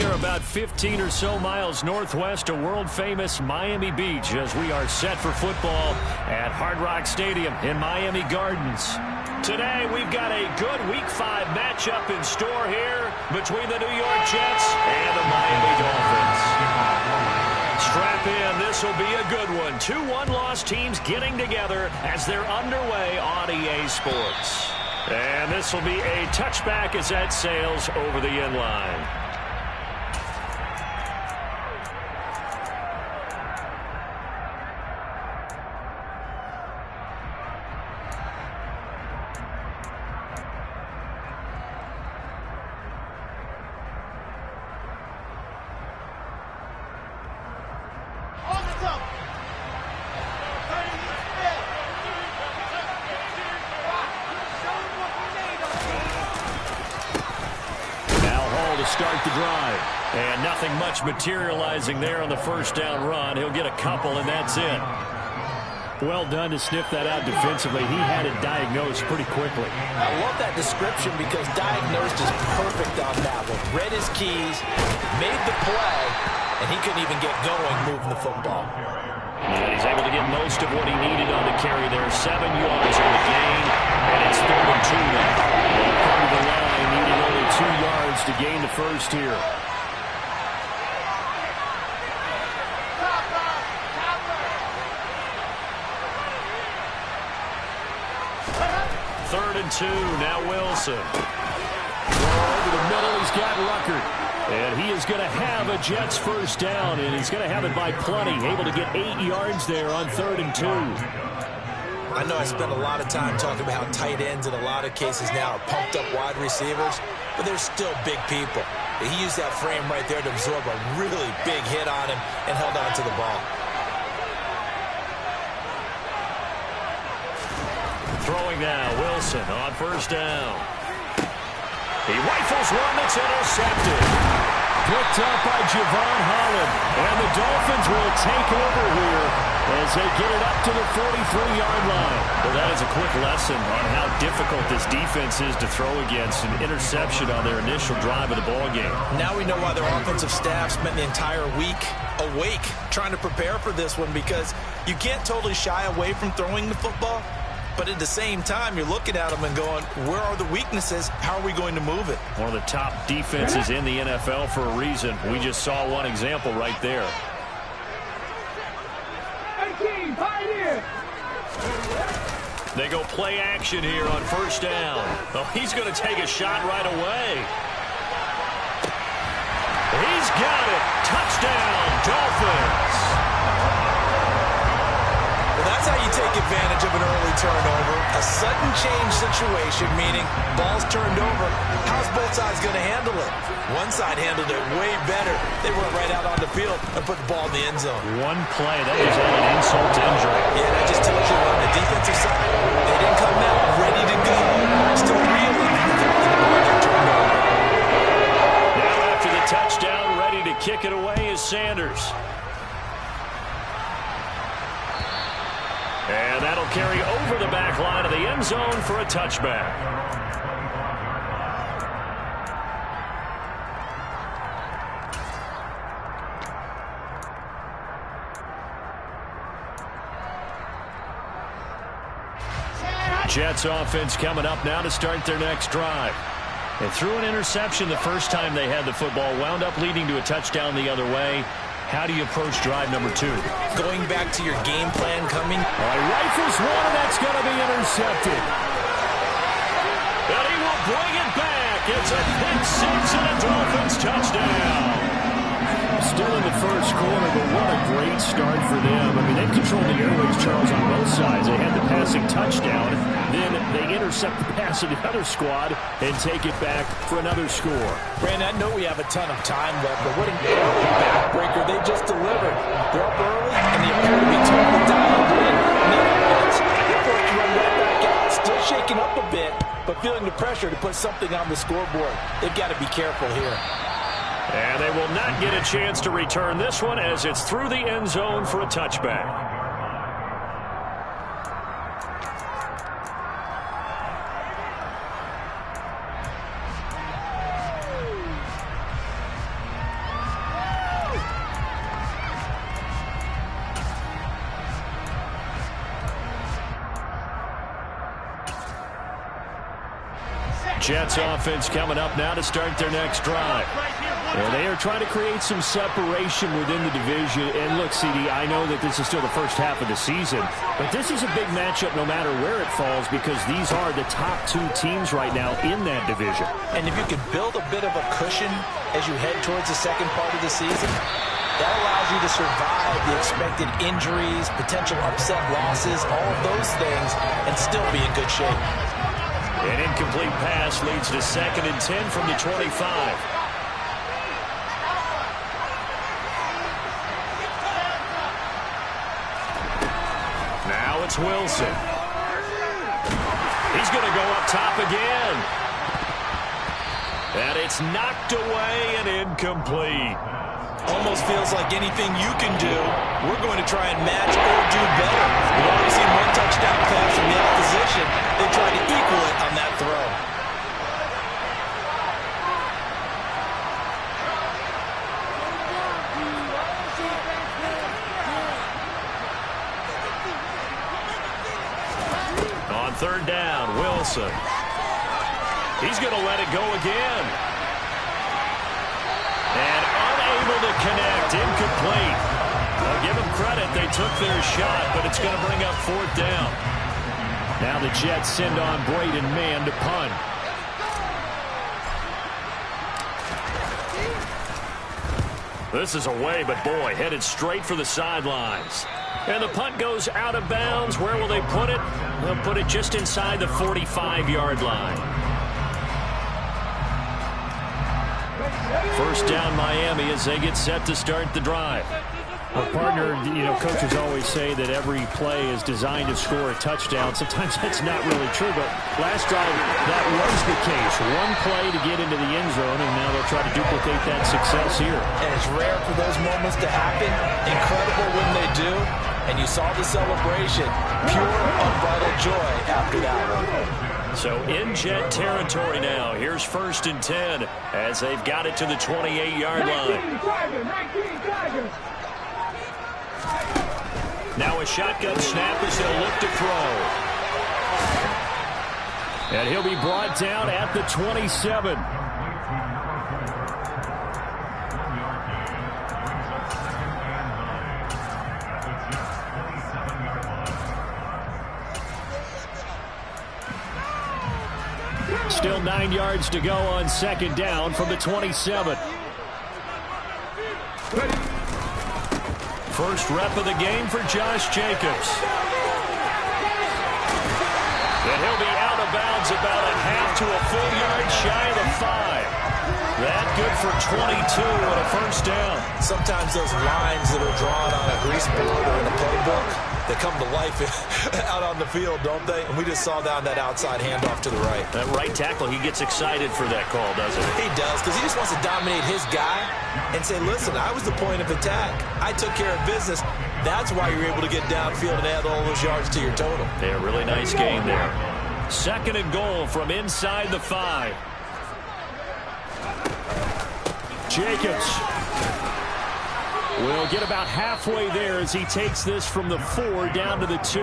are about 15 or so miles northwest of world-famous Miami Beach as we are set for football at Hard Rock Stadium in Miami Gardens. Today, we've got a good Week 5 matchup in store here between the New York Jets and the Miami Dolphins. Strap in, this will be a good one. Two one-loss teams getting together as they're underway on EA Sports. And this will be a touchback as that sails over the end line. Start the drive. And nothing much materializing there on the first down run. He'll get a couple, and that's it. Well done to sniff that out defensively. He had it diagnosed pretty quickly. I love that description because diagnosed is perfect on that one. Read his keys, made the play, and he couldn't even get going moving the football. And he's able to get most of what he needed on the carry there. 7 yards on the gain, and it's 3rd and 2 now. According to the line, needing only 2 yards to gain the first here. Third and 2, now Wilson. Over the middle, he's got Ruckert. And he is going to have a Jets first down, and he's going to have it by plenty. Able to get 8 yards there on 3rd and 2. I know I spent a lot of time talking about how tight ends in a lot of cases now are pumped up wide receivers, but they're still big people. He used that frame right there to absorb a really big hit on him and held on to the ball. Throwing now, Wilson on first down. He rifles one that's intercepted. Picked up by Javon Holland. And the Dolphins will take over here as they get it up to the 43-yard line. Well, that is a quick lesson on how difficult this defense is to throw against. An interception on their initial drive of the ballgame. Now we know why their offensive staff spent the entire week awake trying to prepare for this one, because you can't totally shy away from throwing the football. But at the same time, you're looking at them and going, where are the weaknesses? How are we going to move it? One of the top defenses in the NFL for a reason. We just saw one example right there. They go play action here on first down. Oh, he's going to take a shot right away. He's got it. Touchdown, Dolphins. Well, that's how you take advantage of an early turnover. A sudden change situation, meaning ball's turned over. How's both sides going to handle it? One side handled it way better. They went right out on the field and put the ball in the end zone. One play, that was all an insult to injury. Yeah, that just tells you on the defensive side, they didn't come out ready to go. Still reeling after the ball got turned over. Now after the touchdown, ready to kick it away is Sanders. And that'll carry over the back line of the end zone for a touchback. Jets offense coming up now to start their next drive. They threw an interception the first time they had the football, wound up leading to a touchdown the other way. How do you approach drive number 2? Going back to your game plan coming. Rifles one, and that's going to be intercepted. And he will bring it back. It's a pick six and a Dolphins touchdown. Still in the first quarter, but what a great start for them. I mean, they've controlled the airways, Charles, on both sides. They had the passing touchdown. Then they intercept the pass of the other squad and take it back for another score. Brandon, I know we have a ton of time left, but what an early backbreaker they just delivered. They're up early, and they appear to be totally dialed in. They're forced to run right back out, still shaking up a bit, but feeling the pressure to put something on the scoreboard. They've got to be careful here. And they will not get a chance to return this one as it's through the end zone for a touchback. Jets offense coming up now to start their next drive. And they are trying to create some separation within the division. And look, CD, I know that this is still the first half of the season, but this is a big matchup no matter where it falls because these are the top two teams right now in that division. And if you can build a bit of a cushion as you head towards the second part of the season, that allows you to survive the expected injuries, potential upset losses, all of those things, and still be in good shape. An incomplete pass leads to 2nd and 10 from the 25. Now it's Wilson. He's going to go up top again. And it's knocked away and incomplete. Almost feels like anything you can do, we're going to try and match or do better. We've already seen one touchdown pass from the opposition. They tried to equal it on that throw. On 3rd down, Wilson. He's going to let it go again. And unable to connect, incomplete. I'll give them credit, they took their shot, but it's going to bring up 4th down. Now the Jets send on Braden Mann to punt. This is away, but boy, headed straight for the sidelines. And the punt goes out of bounds. Where will they put it? They'll put it just inside the 45-yard line. 1st down Miami as they get set to start the drive. Well, partner, coaches always say that every play is designed to score a touchdown. Sometimes that's not really true, but last drive, that was the case. One play to get into the end zone, and now they'll try to duplicate that success here. And it's rare for those moments to happen. Incredible when they do. And you saw the celebration. Pure, unbridled joy after that one. So in Jet territory now. Here's 1st and 10 as they've got it to the 28-yard line. Now a shotgun snap as they'll look to throw. And he'll be brought down at the 27. Still 9 yards to go on 2nd down from the 27. First rep of the game for Josh Jacobs. And he'll be out of bounds about a half to a full yard shy of the 5. That good for 22 and a 1st down. Sometimes those lines that are drawn on a grease board or in a playbook, they come to life out on the field, don't they? And we just saw down that outside handoff to the right. That right tackle, he gets excited for that call, doesn't he? He does, because he just wants to dominate his guy and say, listen, I was the point of attack. I took care of business. That's why you're able to get downfield and add all those yards to your total. Yeah, really nice game there. 2nd and goal from inside the 5. Jacobs will get about halfway there as he takes this from the 4 down to the 2.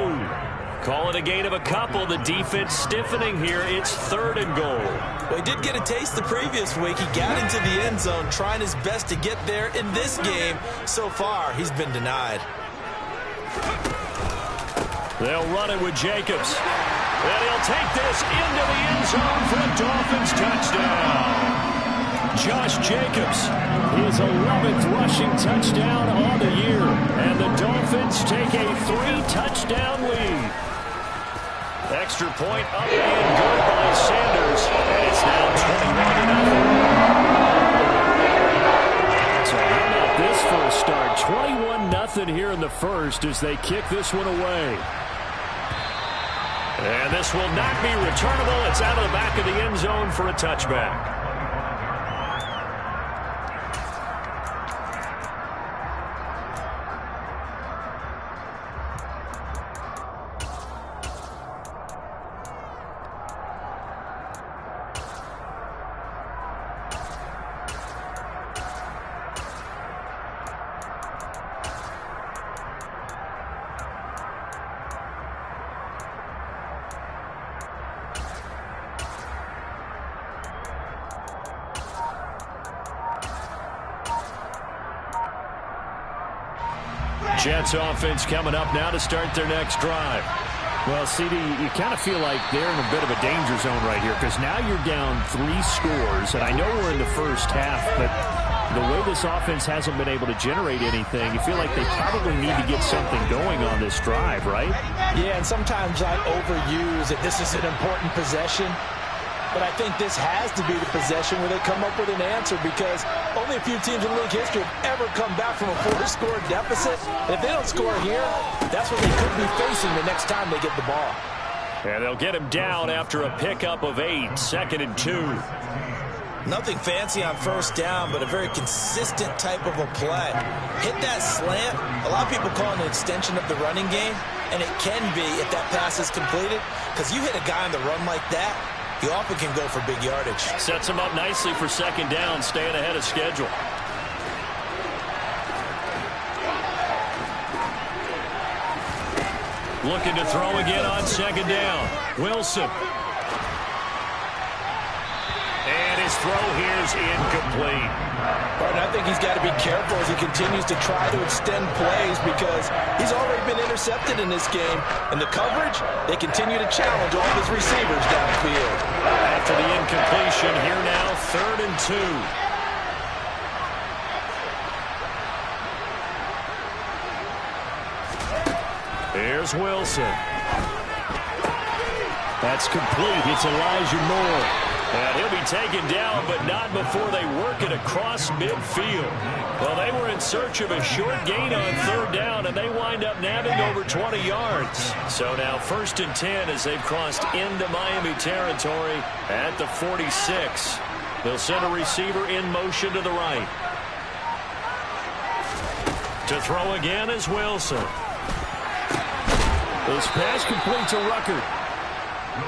Call it a gain of a couple. The defense stiffening here. It's 3rd and goal. Well, he did get a taste the previous week. He got into the end zone, trying his best to get there in this game. So far, he's been denied. They'll run it with Jacobs. And he'll take this into the end zone for a Dolphins touchdown. Josh Jacobs, his 11th rushing touchdown on the year. And the Dolphins take a 3-touchdown lead. Extra point up and good by Sanders. And it's now 21-0. So how about this for a start? 21-0 here in the first as they kick this one away. And this will not be returnable. It's out of the back of the end zone for a touchback. Jets offense coming up now to start their next drive. Well, CD, you kind of feel like they're in a bit of a danger zone right here because now you're down 3 scores, and I know we're in the first half, but the way this offense hasn't been able to generate anything, you feel like they probably need to get something going on this drive, right? Yeah, and sometimes I overuse that this is an important possession. But I think this has to be the possession where they come up with an answer because only a few teams in league history have ever come back from a 4-score deficit. And if they don't score here, that's what they could be facing the next time they get the ball. And they'll get him down after a pickup of 8, 2nd and 2. Nothing fancy on first down, but a very consistent type of a play. Hit that slant. A lot of people call it an extension of the running game, and it can be if that pass is completed because you hit a guy on the run like that, he often can go for big yardage. Sets him up nicely for 2nd down, staying ahead of schedule. Looking to throw again on 2nd down. Wilson. And his throw here is incomplete. And I think he's got to be careful as he continues to try to extend plays because he's already been intercepted in this game. And the coverage, they continue to challenge all of his receivers downfield. After the incompletion, here now, 3rd and 2. Here's Wilson. That's complete. It's Elijah Moore. And he'll be taken down, but not before they work it across midfield. Well, they were in search of a short gain on 3rd down, and they wind up nabbing over 20 yards. So now 1st and 10 as they've crossed into Miami territory at the 46. They'll send a receiver in motion to the right. To throw again is Wilson. This pass complete to Ruckert.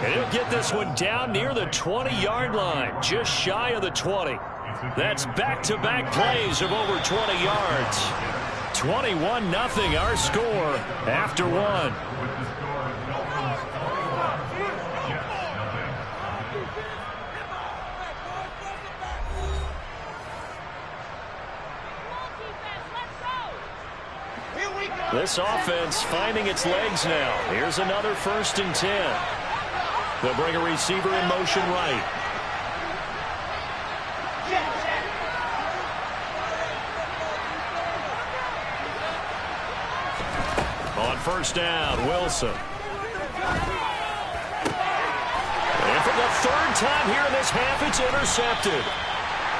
And he'll get this one down near the 20-yard line, just shy of the 20. That's back-to-back plays of over 20 yards. 21-0 our score after 1. This offense finding its legs now. Here's another 1st and 10. They'll bring a receiver in motion right. On 1st down, Wilson. And for the 3rd time here in this half, it's intercepted.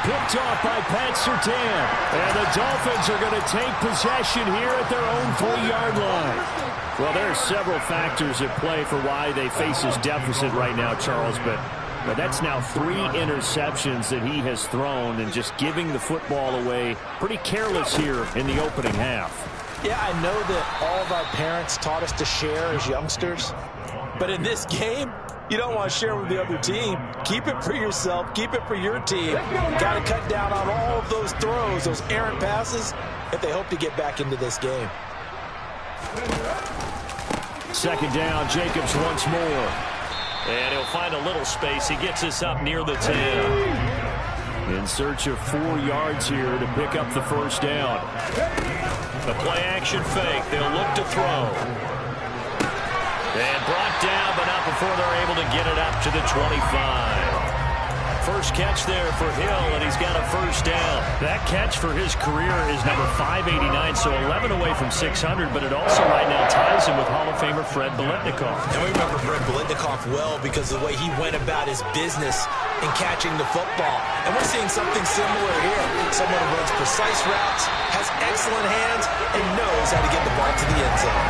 Picked off by Pat Surtain. And the Dolphins are going to take possession here at their own 3-yard line. Well, there are several factors at play for why they face this deficit right now, Charles, but that's now 3 interceptions that he has thrown and just giving the football away pretty careless here in the opening half. Yeah, I know that all of our parents taught us to share as youngsters, but in this game, you don't want to share with the other team. Keep it for yourself. Keep it for your team. Got to cut down on all of those throws, those errant passes, if they hope to get back into this game. 2nd down, Jacobs once more. And he'll find a little space. He gets us up near the 10. In search of 4 yards here to pick up the 1st down. The play-action fake. They'll look to throw. And brought down, but not before they're able to get it up to the 25. First catch there for Hill, and he's got a 1st down. That catch for his career is number 589, so 11 away from 600, but it also right now ties him with Hall of Famer Fred Biletnikoff. And we remember Fred Biletnikoff well because of the way he went about his business in catching the football. And we're seeing something similar here. Someone who runs precise routes, has excellent hands, and knows how to get the ball to the end zone.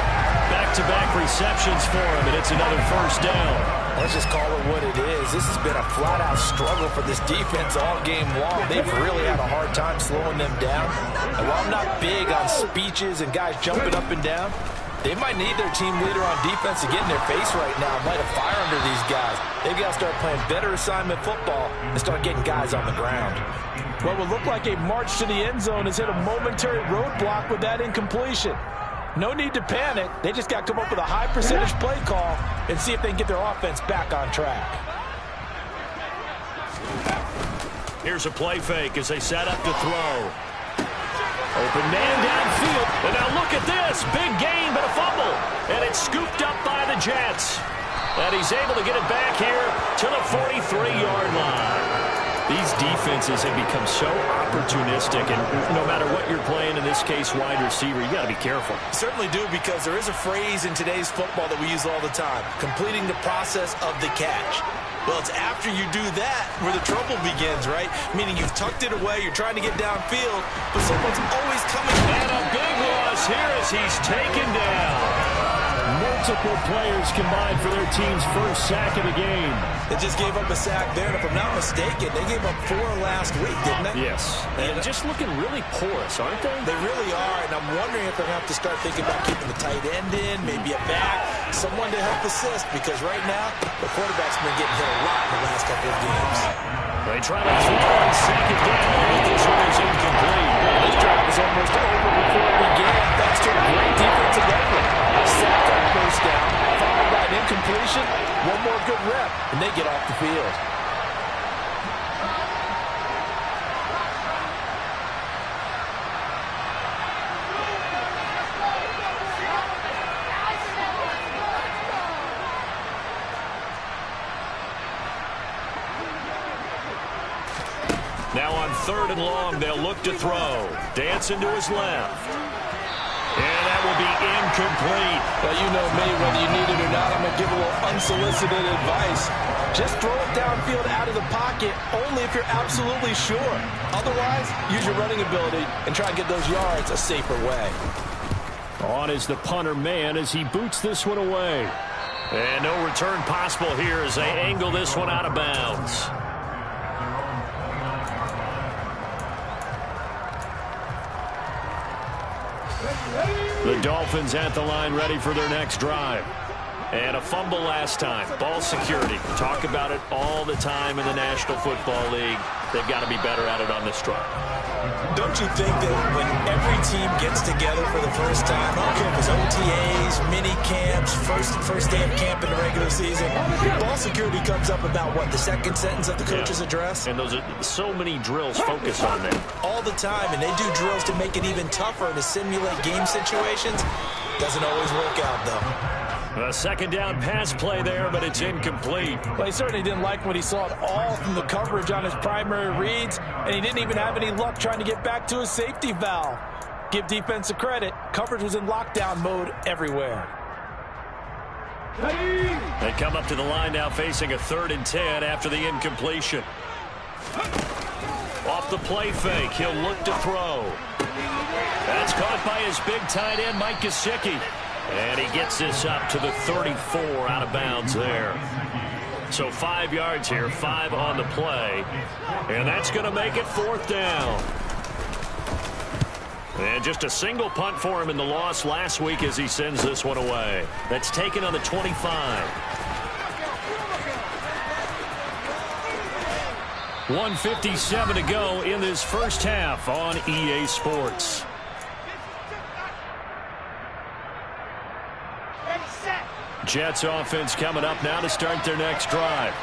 Back-to-back receptions for him, and it's another 1st down. Let's just call it what it is. This has been a flat-out struggle for this defense all game long. They've really had a hard time slowing them down. And while I'm not big on speeches and guys jumping up and down, they might need their team leader on defense to get in their face right now and light a fire under these guys. They've got to start playing better assignment football and start getting guys on the ground. What will look like a march to the end zone has hit a momentary roadblock with that incompletion. No need to panic. They just got to come up with a high percentage play call and see if they can get their offense back on track. Here's a play fake as they set up to throw. Open man downfield. And now look at this. Big gain, but a fumble. And it's scooped up by the Jets. And he's able to get it back here to the 43-yard line. These defenses have become so opportunistic, and no matter what you're playing, in this case, wide receiver, you got to be careful. Certainly do, because there is a phrase in today's football that we use all the time, completing the process of the catch. Well, it's after you do that where the trouble begins, right? Meaning you've tucked it away, you're trying to get downfield, but someone's always coming. And a big loss here as he's taken down. Multiple players combined for their team's first sack of the game. They just gave up a sack there, and if I'm not mistaken, they gave up 4 last week, didn't they? Yes. And just looking really porous, aren't they? They really are, and I'm wondering if they're going to have to start thinking about keeping the tight end in, maybe a back, someone to help assist, because right now, the quarterback's been getting hit a lot in the last couple of games. They try to throw on second down, but this one is incomplete. This drive was almost over before it began, thanks to a great defensive effort. Sacked on first down, followed by an incompletion, one more good rep, and they get off the field. Now on 3rd and long, they'll look to throw. Dancing to his left. And that will be incomplete. Well, you know me, whether you need it or not, I'm going to give a little unsolicited advice. Just throw it downfield out of the pocket, only if you're absolutely sure. Otherwise, use your running ability and try and get those yards a safer way. On is the punter man as he boots this one away. And no return possible here as they angle this one out of bounds. The Dolphins at the line, ready for their next drive. And a fumble last time. Ball security. Talk about it all the time in the National Football League. They've got to be better at it on this drive. Don't you think that when every team gets together for the first time, I don't care if it's OTAs, mini camps, first day of camp in the regular season, ball security comes up about, what, the second sentence of the coach's address? And those are so many drills focus on that. All the time, and they do drills to make it even tougher to simulate game situations. Doesn't always work out, though. A second down pass play there, but it's incomplete. Well, he certainly didn't like what he saw at all from the coverage on his primary reads, and he didn't even have any luck trying to get back to his safety valve. Give defense a credit. Coverage was in lockdown mode everywhere. They come up to the line now facing a 3rd and 10 after the incompletion. Off the play fake, he'll look to throw. That's caught by his big tight end, Mike Gesicki. And he gets this up to the 34 out of bounds there. So 5 yards here, 5 on the play. And that's going to make it 4th down. And just a single punt for him in the loss last week as he sends this one away. That's taken on the 25. 1:57 to go in this first half on EA Sports. Jets offense coming up now to start their next drive.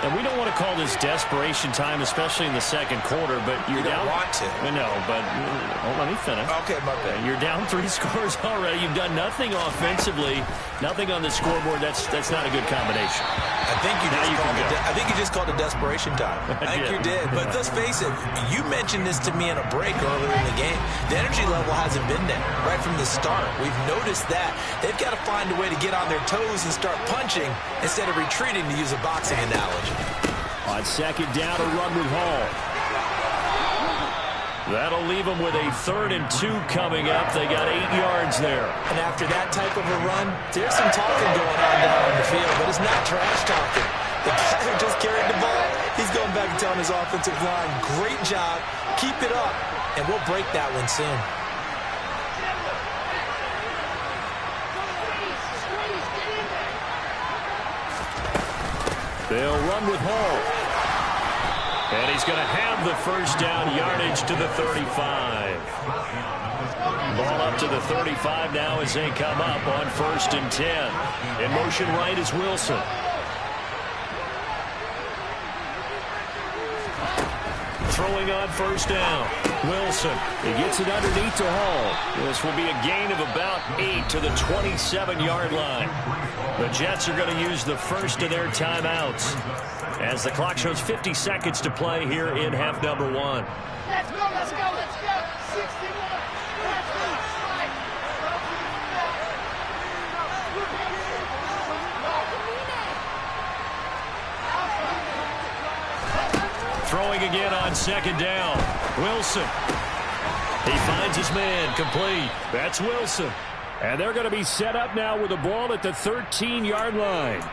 And we don't want to call this desperation time, especially in the second quarter, but you're down. You don't want to. I know, but let me finish. Okay, my bad. You're down 3 scores already. You've done nothing offensively, nothing on the scoreboard. That's not a good combination. I think you just called it desperation time. I think you did. But let's face it, you mentioned this to me in a break earlier in the game. The energy level hasn't been there right from the start. We've noticed that. They've got to find a way to get on their toes and start punching instead of retreating, to use a boxing analogy. On second down, a run with Hall. That'll leave them with a 3rd and 2 coming up. They got 8 yards there. And after that type of a run, there's some talking going on down on the field, but it's not trash talking. The guy who just carried the ball, he's going back and telling his offensive line, great job, keep it up, and we'll break that one soon. They'll run with Hall. And he's going to have the first down, yardage to the 35. Ball up to the 35 now as they come up on 1st and 10. In motion right is Wilson. Throwing on 1st down. Wilson, he gets it underneath to Hall. This will be a gain of about 8 to the 27-yard line. The Jets are going to use the first of their timeouts as the clock shows 50 seconds to play here in half number 1. Let's go, let's go, let's go. 61. Throwing again on second down. Wilson. He finds his man, complete. That's Wilson. And they're going to be set up now with the ball at the 13-yard line.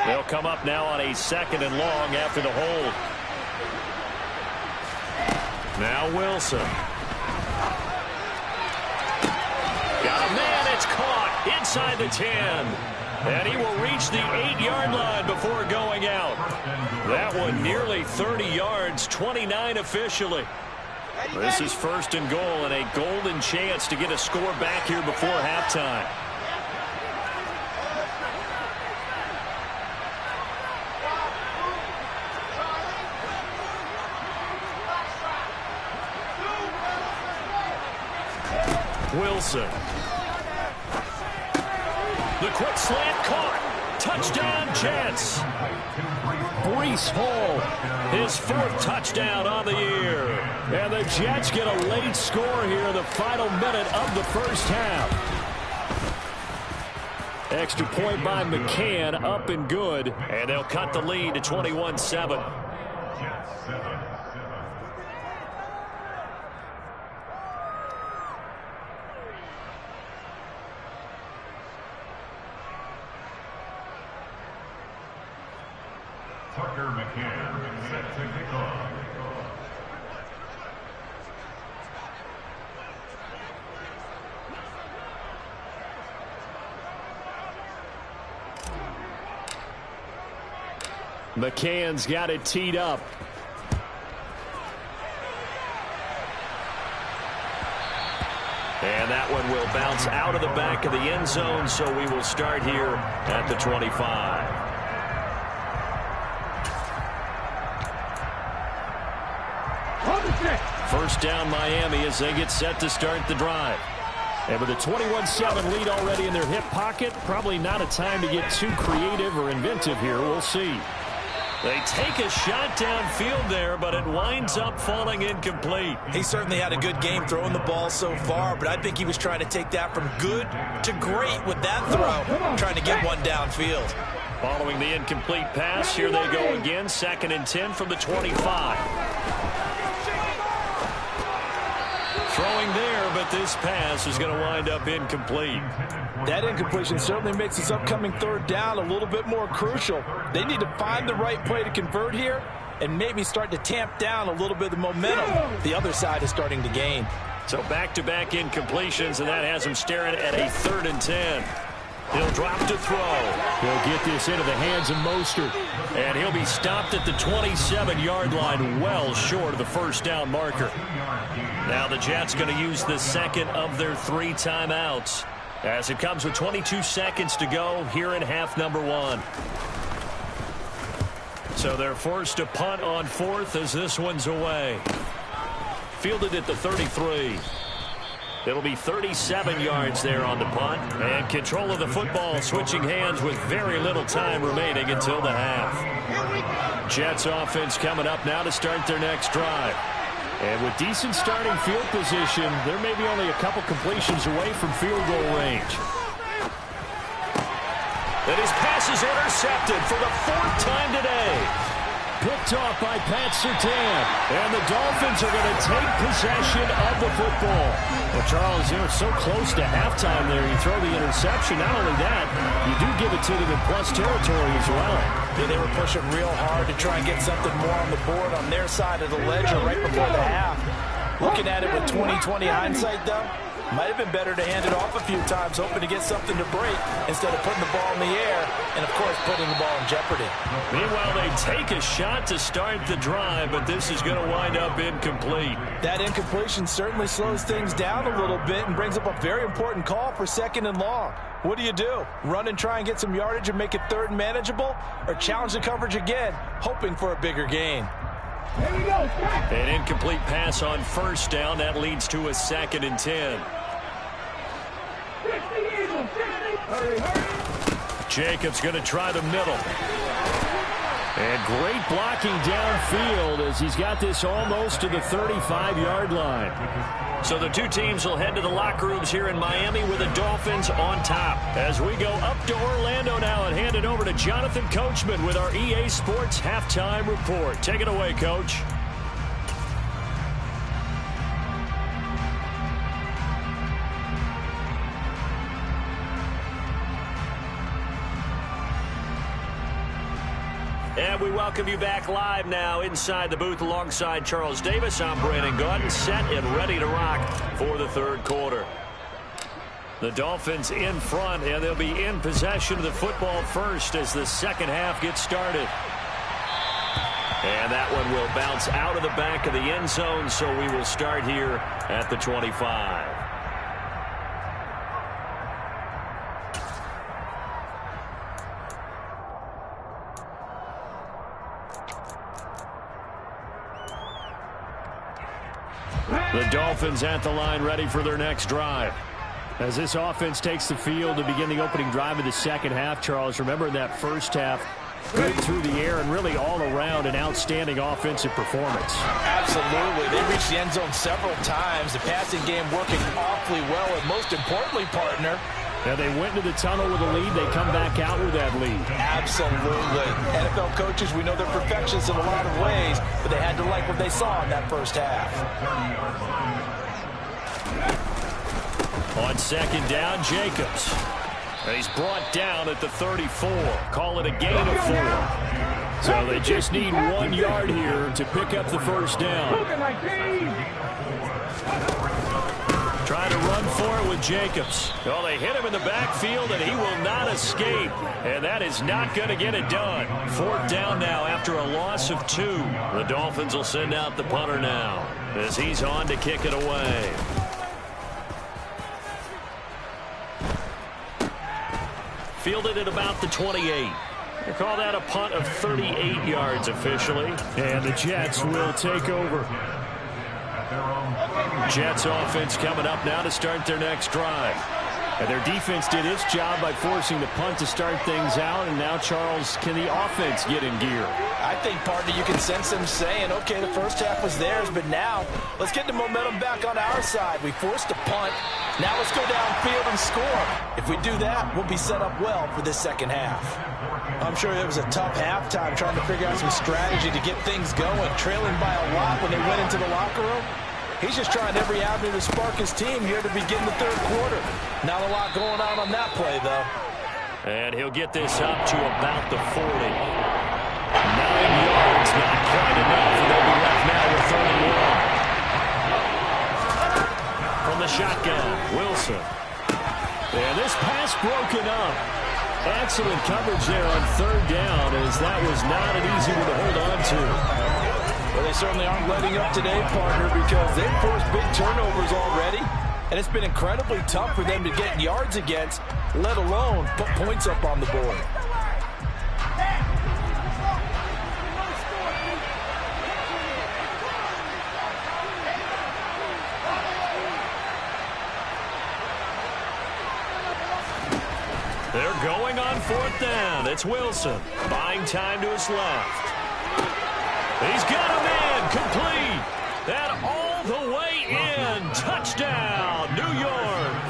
They'll come up now on a 2nd and long after the hold. Now Wilson. Got a man, it's caught inside the 10. And he will reach the 8-yard line before going out. That one nearly 30 yards, 29 officially. This is 1st and goal and a golden chance to get a score back here before halftime. Wilson. The quick slant caught. Touchdown, Jets. Breece Hall, his 4th touchdown on the year. And the Jets get a late score here in the final minute of the first half. Extra point by McCann, up and good. And they'll cut the lead to 21-7. McCann set to kick off. McCann's got it teed up. And that one will bounce out of the back of the end zone, so we will start here at the 25. First down Miami as they get set to start the drive. And with a 21-7 lead already in their hip pocket, probably not a time to get too creative or inventive here. We'll see. They take a shot downfield there, but it winds up falling incomplete. He certainly had a good game throwing the ball so far, but I think he was trying to take that from good to great with that throw, trying to get one downfield. Following the incomplete pass, here they go again, 2nd and 10 from the 25. Throwing there, but this pass is going to wind up incomplete. That incompletion certainly makes this upcoming 3rd down a little bit more crucial. They need to find the right play to convert here and maybe start to tamp down a little bit of the momentum the other side is starting to gain. So back-to-back incompletions, and that has him staring at a 3rd and 10. He'll drop to throw. He'll get this into the hands of Mostert. And he'll be stopped at the 27-yard line, well short of the first down marker. Now the Jets going to use the 2nd of their 3 timeouts as it comes with 22 seconds to go here in half number 1. So they're forced to punt on 4th as this one's away. Fielded at the 33. It'll be 37 yards there on the punt. And control of the football switching hands with very little time remaining until the half. Jets offense coming up now to start their next drive. And with decent starting field position, there may be only a couple completions away from field goal range. And his pass is intercepted for the 4th time today. Picked off by Pat Surtain. And the Dolphins are going to take possession of the football. Well, Charles, they were so close to halftime there. You throw the interception. Not only that, you do give it to them in plus territory as well. Yeah, they were pushing real hard to try and get something more on the board on their side of the ledger right before the half. Looking at it with 20/20 hindsight, though, might have been better to hand it off a few times, hoping to get something to break instead of putting the ball in the air and, of course, putting the ball in jeopardy. Meanwhile, they take a shot to start the drive, but this is going to wind up incomplete. That incompletion certainly slows things down a little bit and brings up a very important call for 2nd and long. What do? Run and try and get some yardage and make it 3rd and manageable, or challenge the coverage again, hoping for a bigger gain? An incomplete pass on first down. That leads to a 2nd and 10. Jacobs going to try the middle. And great blocking downfield as he's got this almost to the 35-yard line. So the two teams will head to the locker rooms here in Miami with the Dolphins on top. As we go up to Orlando now and hand it over to Jonathan Coachman with our EA Sports Halftime Report. Take it away, Coach. And we welcome you back live now inside the booth alongside Charles Davis. I'm Brandon Gaudin, set and ready to rock for the third quarter. The Dolphins in front, and they'll be in possession of the football first as the second half gets started. And that one will bounce out of the back of the end zone, so we will start here at the 25. The Dolphins at the line ready for their next drive. As this offense takes the field to begin the opening drive of the second half, Charles, remember in that first half, good through the air and really all around an outstanding offensive performance. Absolutely. They reached the end zone several times. The passing game working awfully well, and most importantly, partner, yeah, they went into the tunnel with a lead. They come back out with that lead. Absolutely. NFL coaches, we know they're perfectionists in a lot of ways, but they had to like what they saw in that first half. On second down, Jacobs. He's brought down at the 34. Call it a gain of 4. So they just need 1 yard here to pick up the first down. Trying to run for it with Jacobs. Well, they hit him in the backfield, and he will not escape. And that is not going to get it done. 4th down now after a loss of 2. The Dolphins will send out the punter now as he's on to kick it away. Fielded at about the 28. They call that a punt of 38 yards officially. And the Jets will take over. Jets offense coming up now to start their next drive. And their defense did its job by forcing the punt to start things out. And now, Charles, can the offense get in gear? I think, partner, you can sense them saying, okay, the first half was theirs, but now let's get the momentum back on our side. We forced a punt. Now let's go downfield and score. If we do that, we'll be set up well for this second half. I'm sure it was a tough halftime trying to figure out some strategy to get things going, trailing by a lot when they went into the locker room. He's just trying every avenue to spark his team here to begin the third quarter. Not a lot going on that play, though. And he'll get this up to about the 40. 9 yards, not quite enough, and they'll be left now with 31. From the shotgun, Wilson. And this pass broken up. Excellent coverage there on 3rd down, as that was not an easy one to hold on to. Well, they certainly aren't letting up today, partner, because they've forced big turnovers already, and it's been incredibly tough for them to get yards against, let alone put points up on the board. They're going on 4th down. It's Wilson buying time to his left. He's got a man complete. That all the way in. Touchdown, New York.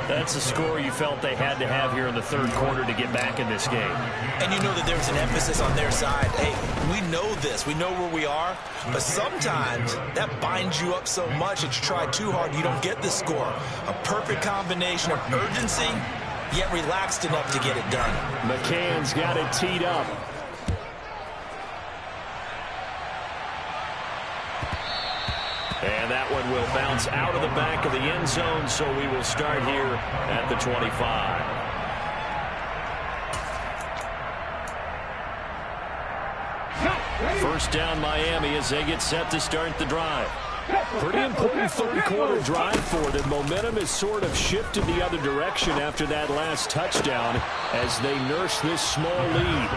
That's the score you felt they had to have here in the third quarter to get back in this game. And you know that there's an emphasis on their side. Hey, we know this. We know where we are. But sometimes that binds you up so much that you try too hard, you don't get the score. A perfect combination of urgency, yet relaxed enough to get it done. McCann's got it teed up. And that one will bounce out of the back of the end zone, so we will start here at the 25. First down Miami as they get set to start the drive. Pretty important third-quarter drive for them. Momentum has sort of shifted the other direction after that last touchdown as they nurse this small lead.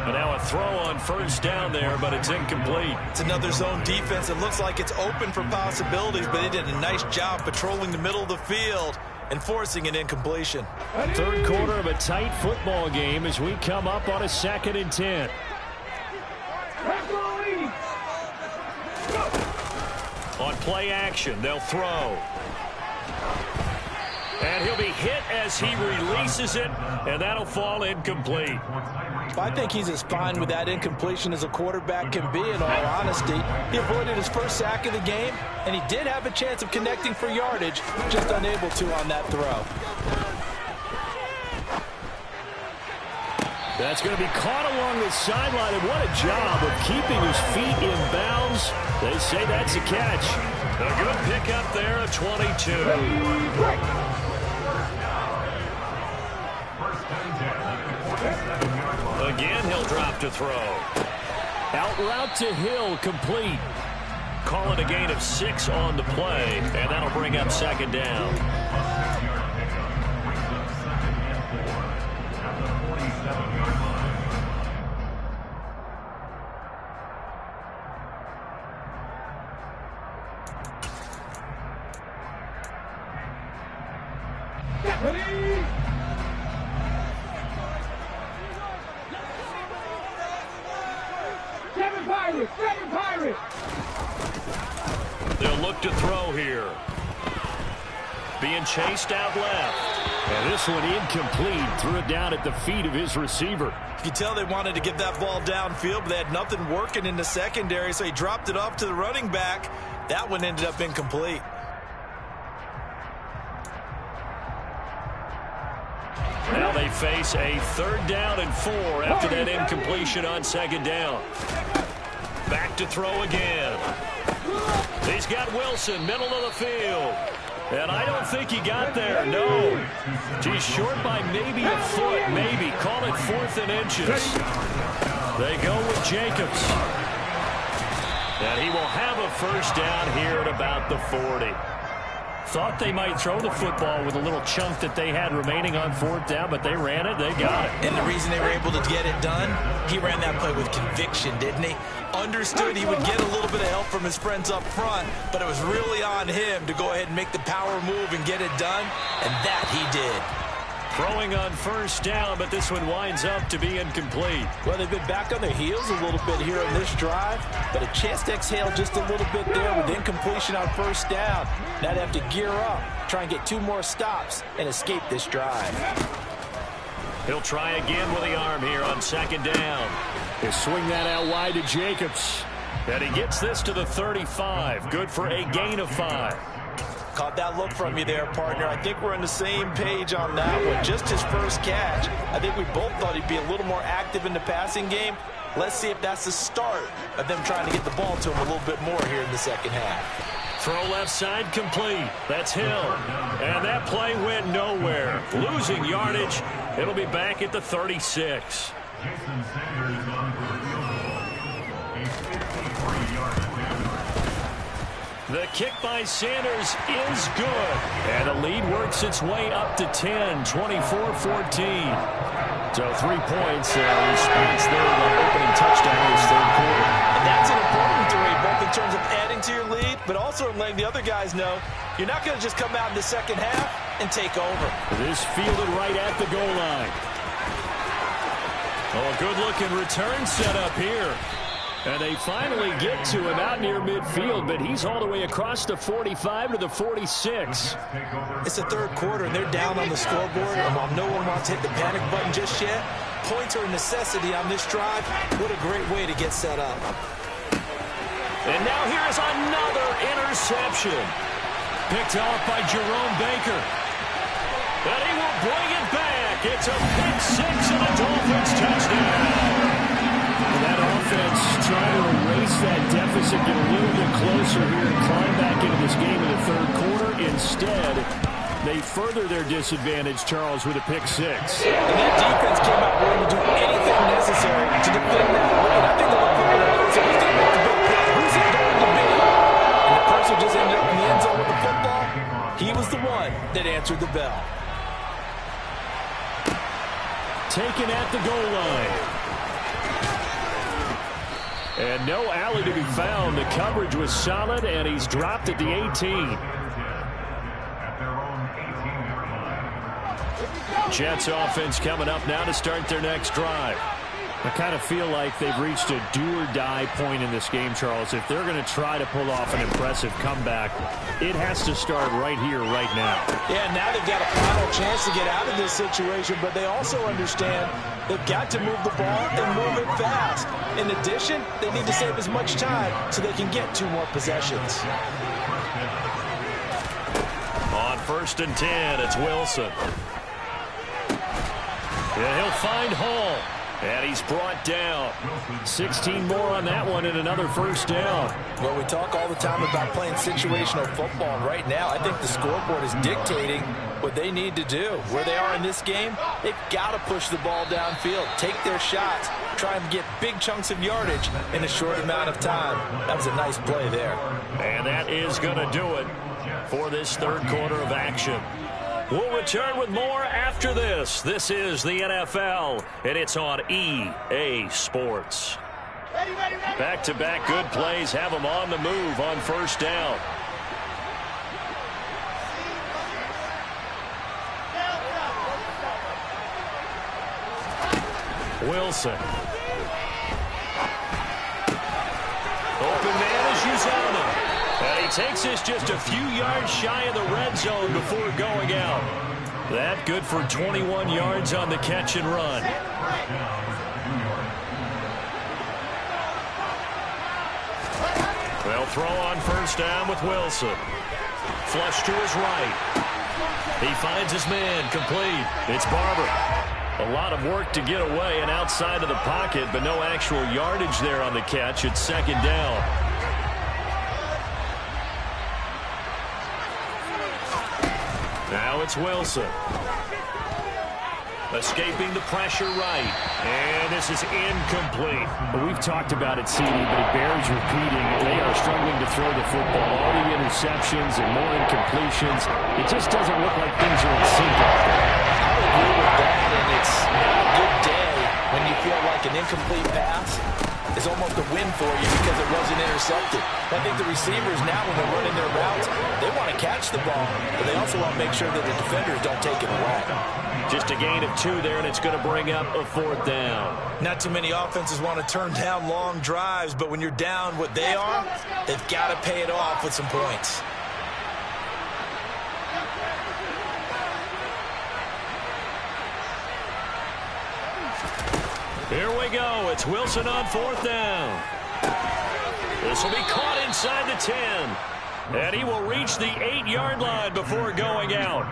And now a throw on first down there, but it's incomplete. It's another zone defense. It looks like it's open for possibilities, but they did a nice job patrolling the middle of the field and forcing an incompletion. Third quarter of a tight football game as we come up on a 2nd and 10. On play action, they'll throw. And he'll be hit as he releases it, and that'll fall incomplete. I think he's as fine with that incompletion as a quarterback can be, in all honesty. He avoided his first sack of the game, and he did have a chance of connecting for yardage, just unable to on that throw. That's going to be caught along the sideline, and what a job of keeping his feet in bounds. They say that's a catch. A good pickup there at 22. Again, he'll drop to throw. Out route to Hill, complete. Call it a gain of 6 on the play, and that'll bring up 2nd down. They'll look to throw here. Being chased out left. And this one incomplete. Threw it down at the feet of his receiver. You can tell they wanted to get that ball downfield, but they had nothing working in the secondary, so he dropped it off to the running back. That one ended up incomplete. Now they face a 3rd down and 4 after that incompletion on 2nd down. Back to throw again. He's got Wilson, middle of the field. And I don't think he got there, no. He's short by maybe a foot, maybe. Call it 4th and inches. They go with Jacobs. And he will have a first down here at about the 40. Thought they might throw the football with a little chunk that they had remaining on 4th down, but they ran it, they got it. And the reason they were able to get it done, he ran that play with conviction, didn't he? Understood he would get a little bit of help from his friends up front, but it was really on him to go ahead and make the power move and get it done, and that he did. Throwing on first down, but this one winds up to be incomplete. Well, they've been back on their heels a little bit here on this drive, but a chance to exhale just a little bit there with incompletion on first down. Now they have to gear up, try and get 2 more stops, and escape this drive. He'll try again with the arm here on 2nd down. They swing that out wide to Jacobs. And he gets this to the 35. Good for a gain of 5. Caught that look from you there, partner. I think we're on the same page on that one. Just his first catch. I think we both thought he'd be a little more active in the passing game. Let's see if that's the start of them trying to get the ball to him a little bit more here in the second half. Throw left side complete. That's Hill. And that play went nowhere. Losing yardage. It'll be back at the 36. Jason Sanders on the field goal. A 53-yard attempt. The kick by Sanders is good. And the lead works its way up to 10, 24-14. So 3 points response there to the opening touchdown in this third quarter. And that's an important 3, both in terms of adding to your lead, but also in letting the other guys know you're not going to just come out in the second half and take over. This fielded right at the goal line. Oh, a good-looking return set up here. And they finally get to him out near midfield, but he's all the way across the 45 to the 46. It's the third quarter, and they're down on the scoreboard. And while no one wants to hit the panic button just yet, points are a necessity on this drive. What a great way to get set up. And now here's another interception. Picked off by Jerome Baker. And he will bring it back. It's a pick 6 and a Dolphins touchdown. That offense trying to erase that deficit, get a little bit closer here and climb back into this game in the third quarter. Instead, they further their disadvantage, Charles, with a pick 6. And that defense came out willing to do anything necessary to defend that lead. I think the look for the so he's going to make the big play. Who's it going to be? And the person just ended up in the end zone with the football. He was the one that answered the bell. Taken at the goal line. And no alley to be found. The coverage was solid, and he's dropped at the 18. At their own 18-yard line. Jets offense coming up now to start their next drive. I kind of feel like they've reached a do-or-die point in this game, Charles. If they're going to try to pull off an impressive comeback, it has to start right here, right now. Yeah, now they've got a final chance to get out of this situation, but they also understand they've got to move the ball and move it fast. In addition, they need to save as much time so they can get 2 more possessions. On 1st and 10, it's Wilson. Yeah, he'll find Hall. And he's brought down. 16 more on that one and another first down. Well, we talk all the time about playing situational football. And right now, I think the scoreboard is dictating what they need to do. Where they are in this game, they've got to push the ball downfield, take their shots, try and get big chunks of yardage in a short amount of time. That was a nice play there. And that is going to do it for this 3rd quarter of action. We'll return with more after this. This is the NFL, and it's on EA Sports. Back-to-back good plays have them on the move on 1st down. Wilson. Open man is Uzomah. And he takes this just a few yards shy of the red zone before going out. That good for 21 yards on the catch and run. They'll throw on 1st down with Wilson. Flush to his right. He finds his man complete. It's Barber. A lot of work to get away and outside of the pocket, but no actual yardage there on the catch. It's 2nd down. Now it's Wilson. Escaping the pressure right. And this is incomplete. Well, we've talked about it, CD, but it bears repeating. They are struggling to throw the football. All the interceptions and more incompletions. It just doesn't look like things are in sync out there. I agree with that, and it's not a good day when you feel like an incomplete pass is almost a win for you because it wasn't intercepted. I think the receivers now, when they're running their routes, they want to catch the ball, but they also want to make sure that the defenders don't take it away. Just a gain of 2 there, and it's going to bring up a 4th down. Not too many offenses want to turn down long drives, but when you're down what they are, they've got to pay it off with some points. Here we go. It's Wilson on 4th down. This will be caught inside the 10. And he will reach the 8-yard line before going out.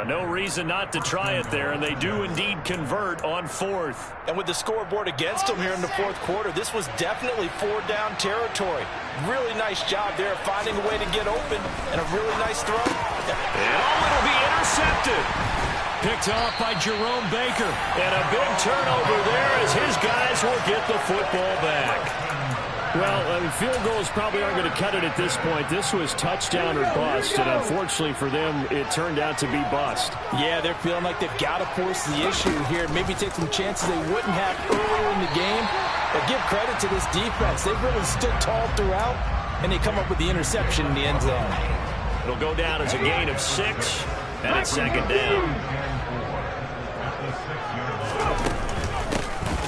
No reason not to try it there, and they do indeed convert on 4th. And with the scoreboard against them here in the 4th quarter, this was definitely 4-down territory. Really nice job there of finding a way to get open, and a really nice throw. And it'll be intercepted. Picked off by Jerome Baker. And a big turnover there as his guys will get the football back. Well, field goals probably aren't going to cut it at this point. This was touchdown or bust, and unfortunately for them, it turned out to be bust. Yeah, they're feeling like they've got to force the issue here. Maybe take some chances they wouldn't have earlier in the game. But give credit to this defense. They've really stood tall throughout, and they come up with the interception in the end zone. It'll go down as a gain of 6, and it's 2nd down.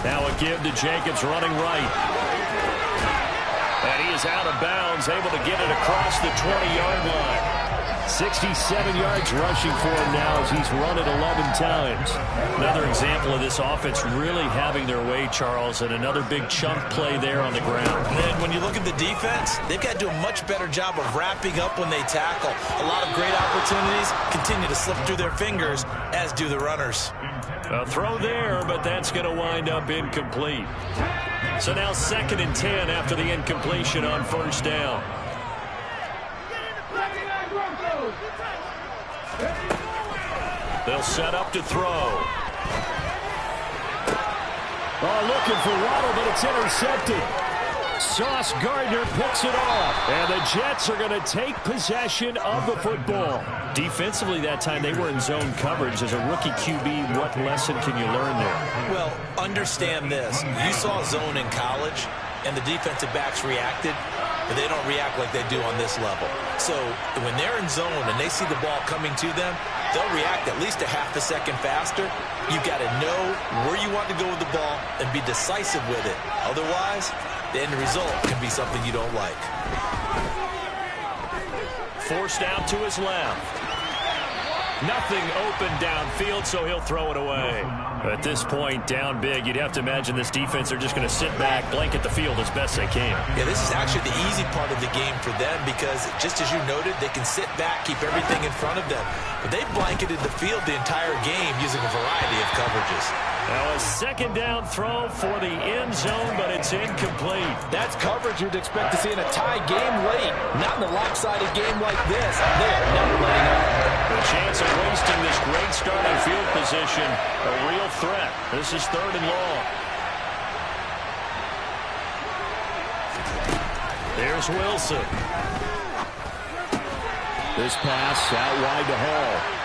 Now a give to Jacobs running right. And he is out of bounds, able to get it across the 20-yard line. 67 yards rushing for him now as he's run it 11 times. Another example of this offense really having their way, Charles, and another big chunk play there on the ground. And when you look at the defense, they've got to do a much better job of wrapping up when they tackle. A lot of great opportunities continue to slip through their fingers, as do the runners. A throw there, but that's going to wind up incomplete. So now 2nd and 10 after the incompletion on 1st down. They'll set up to throw. Oh, looking for Waddle, but it's intercepted. Sauce Gardner picks it off. And the Jets are going to take possession of the football. Defensively that time, they were in zone coverage. As a rookie QB, what lesson can you learn there? Well, understand this. You saw zone in college, and the defensive backs reacted, but they don't react like they do on this level. So when they're in zone and they see the ball coming to them, they'll react at least a half a second faster. You've got to know where you want to go with the ball and be decisive with it. Otherwise, the end result can be something you don't like. Forced out to his left. Nothing open downfield, so he'll throw it away. At this point, down big, you'd have to imagine this defense are just going to sit back, blanket the field as best they can. Yeah, this is actually the easy part of the game for them because, just as you noted, they can sit back, keep everything in front of them. But they blanketed the field the entire game using a variety of coverages. Now a second down throw for the end zone, but it's incomplete. That's coverage you'd expect to see in a tie game late. Not in a lopsided game like this. They are not letting up. The chance of wasting this great starting field position, a real threat. This is 3rd and long. There's Wilson. This pass out wide to Hall.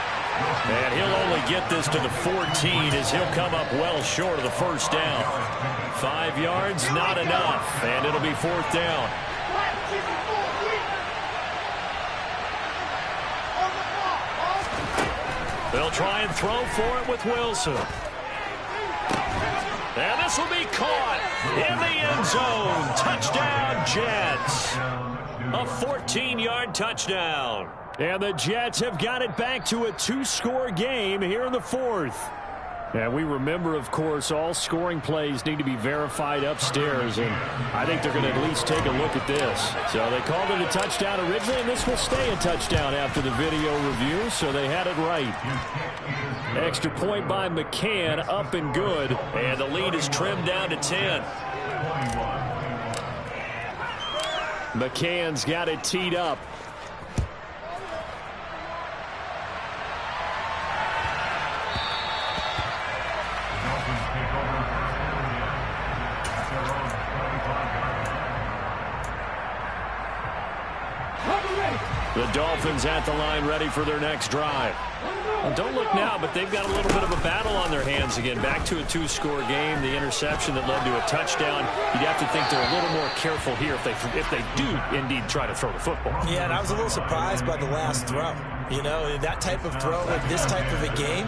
And he'll only get this to the 14 as he'll come up well short of the first down. 5 yards, not enough, and it'll be 4th down. They'll try and throw for it with Wilson. And this will be caught in the end zone. Touchdown, Jets. A 14-yard touchdown. And the Jets have got it back to a 2-score game here in the 4th. And we remember, of course, all scoring plays need to be verified upstairs, and I think they're going to at least take a look at this. So they called it a touchdown originally, and this will stay a touchdown after the video review, so they had it right. Extra point by McCann, up and good, and the lead is trimmed down to 10. McCann's got it teed up. The Dolphins at the line ready for their next drive. Well, don't look now, but they've got a little bit of a battle on their hands again. Back to a 2-score game. The interception that led to a touchdown. You'd have to think they're a little more careful here if they do indeed try to throw the football. Yeah, and I was a little surprised by the last throw. You know, that type of throw in this type of a game,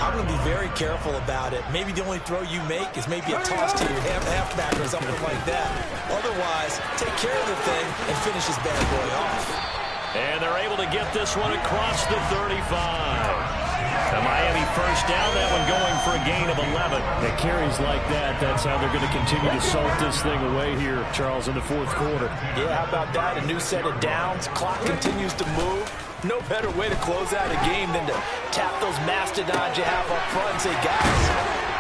I'm going to be very careful about it. Maybe the only throw you make is maybe a toss to your halfback or something like that. Otherwise, take care of the thing and finish this bad boy off. And they're able to get this one across the 35. The Miami first down, that one going for a gain of 11. It carries like that. That's how they're going to continue to salt this thing away here, Charles, in the 4th quarter. Yeah, how about that? A new set of downs. Clock continues to move. No better way to close out a game than to tap those mastodons you have up front and say, guys,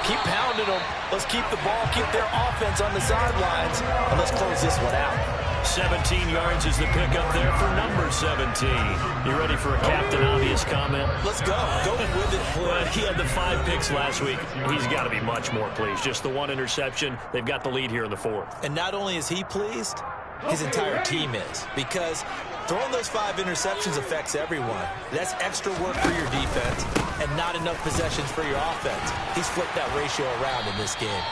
keep pounding them. Let's keep the ball, keep their offense on the sidelines, and let's close this one out. 17 yards is the pickup there for number 17. You ready for a Captain Obvious comment? Let's go. Go with it, please. Well, he had the 5 picks last week. He's got to be much more pleased. Just the 1 interception. They've got the lead here in the 4th. And not only is he pleased, his entire team is. Because throwing those 5 interceptions affects everyone. That's extra work for your defense and not enough possessions for your offense. He's flipped that ratio around in this game.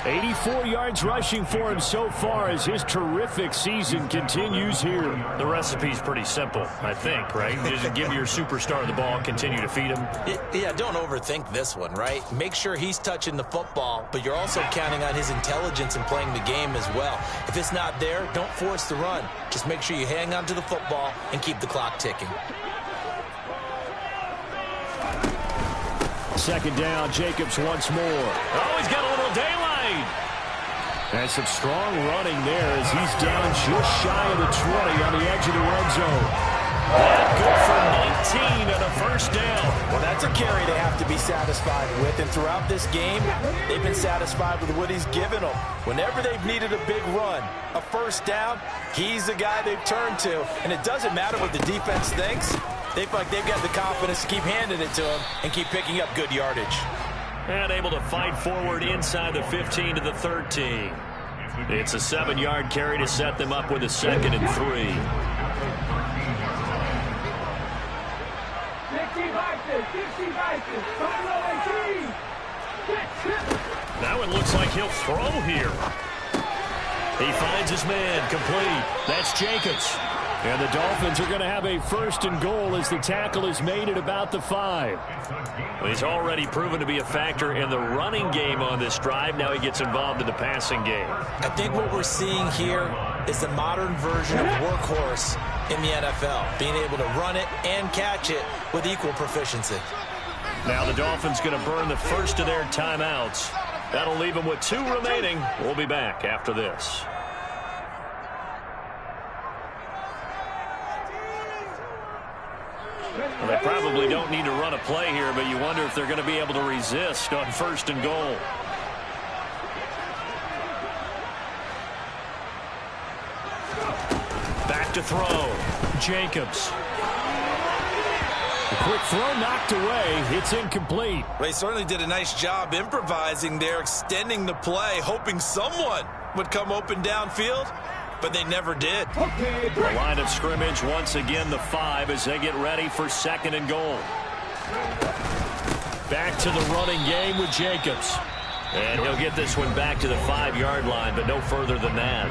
84 yards rushing for him so far as his terrific season continues here. The recipe's pretty simple, I think, right? Just give your superstar the ball, continue to feed him. Yeah, don't overthink this one, right? Make sure he's touching the football, but you're also counting on his intelligence in playing the game as well. If it's not there, don't force the run. Just make sure you hang on to the football and keep the clock ticking. Second down, Jacobs once more. Oh, he's got a little daylight. And some strong running there as he's down just shy of the 20 on the edge of the red zone. And good for 19 and a first down. Well, that's a carry they have to be satisfied with. And throughout this game, they've been satisfied with what he's given them. Whenever they've needed a big run, a first down, he's the guy they've turned to. And it doesn't matter what the defense thinks. They feel like they've got the confidence to keep handing it to him and keep picking up good yardage. And able to fight forward inside the 15 to the 13. It's a 7-yard carry to set them up with a 2nd and 3. Now it looks like he'll throw here. He finds his man, complete. That's Jacobs. And the Dolphins are going to have a 1st and goal as the tackle is made at about the 5. Well, he's already proven to be a factor in the running game on this drive. Now he gets involved in the passing game. I think what we're seeing here is the modern version of workhorse in the NFL, being able to run it and catch it with equal proficiency. Now the Dolphins going to burn the first of their timeouts. That'll leave them with 2 remaining. We'll be back after this. Well, they probably don't need to run a play here, but you wonder if they're going to be able to resist on 1st and goal. Back to throw. Jacobs. A quick throw knocked away. It's incomplete. Well, he certainly did a nice job improvising there, extending the play, hoping someone would come open downfield, but they never did. The line of scrimmage once again the 5 as they get ready for 2nd and goal. Back to the running game with Jacobs. And he'll get this one back to the 5-yard line, but no further than that.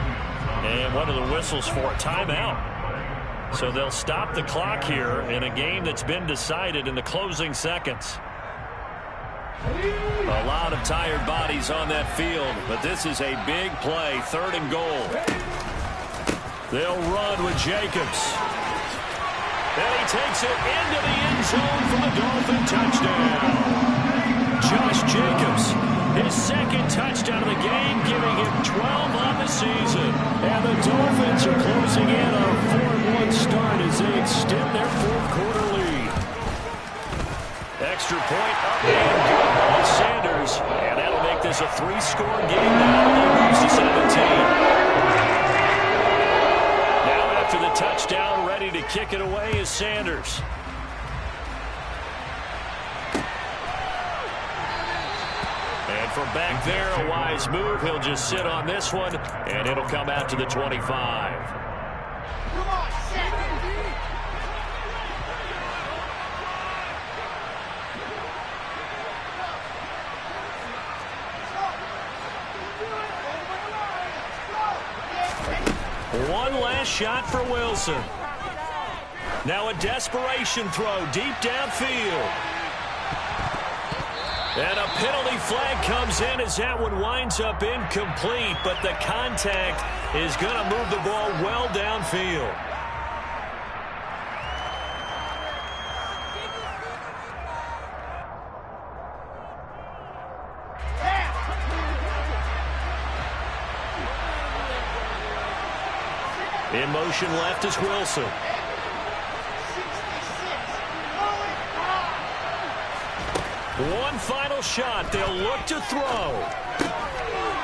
And one of the whistles for a timeout. So they'll stop the clock here in a game that's been decided in the closing seconds. A lot of tired bodies on that field, but this is a big play, 3rd and goal. They'll run with Jacobs. And he takes it into the end zone for the Dolphin touchdown. Josh Jacobs, his 2nd touchdown of the game, giving him 12 on the season. And the Dolphins are closing in on a 4-1 start as they extend their 4th quarter lead. Extra point up and good by Sanders. And that'll make this a 3-score game now. They lose to 17. To the touchdown, ready to kick it away is Sanders. And from back there, a wise move. He'll just sit on this one, and it'll come out to the 25. Come on, One last shot for Wilson. Now a desperation throw deep downfield. And a penalty flag comes in as that one winds up incomplete, but the contact is going to move the ball well downfield. In motion left is Wilson. One final shot. They'll look to throw.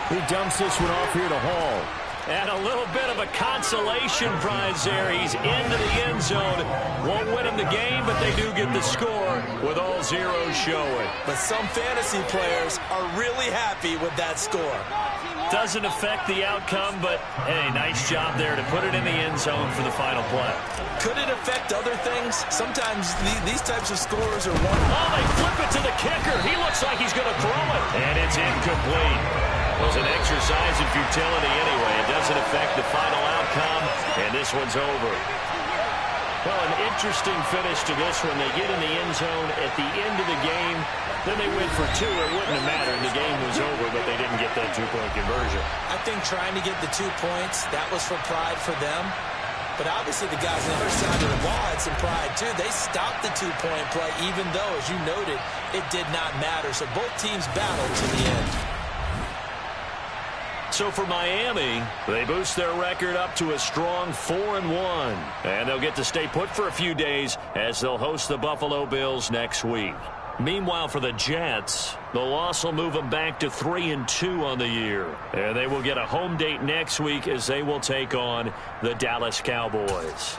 He dumps this one off here to Hall. And a little bit of a consolation prize there. He's into the end zone. Won't win him the game, but they do get the score with all zeros showing. But some fantasy players are really happy with that score. Doesn't affect the outcome, but, hey, nice job there to put it in the end zone for the final play. Could it affect other things? Sometimes these types of scores are one. Oh, they flip it to the kicker. He looks like he's going to throw it. And it's incomplete. It was an exercise in futility anyway. It doesn't affect the final outcome, and this one's over. Well, an interesting finish to this one. They get in the end zone at the end of the game. Then they went for 2. It wouldn't have mattered. The game was over, but they didn't get that 2-point conversion. I think trying to get the 2 points, that was for pride for them. But obviously the guys on the other side of the ball had some pride too. They stopped the 2-point play, even though, as you noted, it did not matter. So both teams battled to the end. So for Miami, they boost their record up to a strong 4-1. And they'll get to stay put for a few days as they'll host the Buffalo Bills next week. Meanwhile, for the Jets, the loss will move them back to 3-2 on the year. And they will get a home date next week as they will take on the Dallas Cowboys.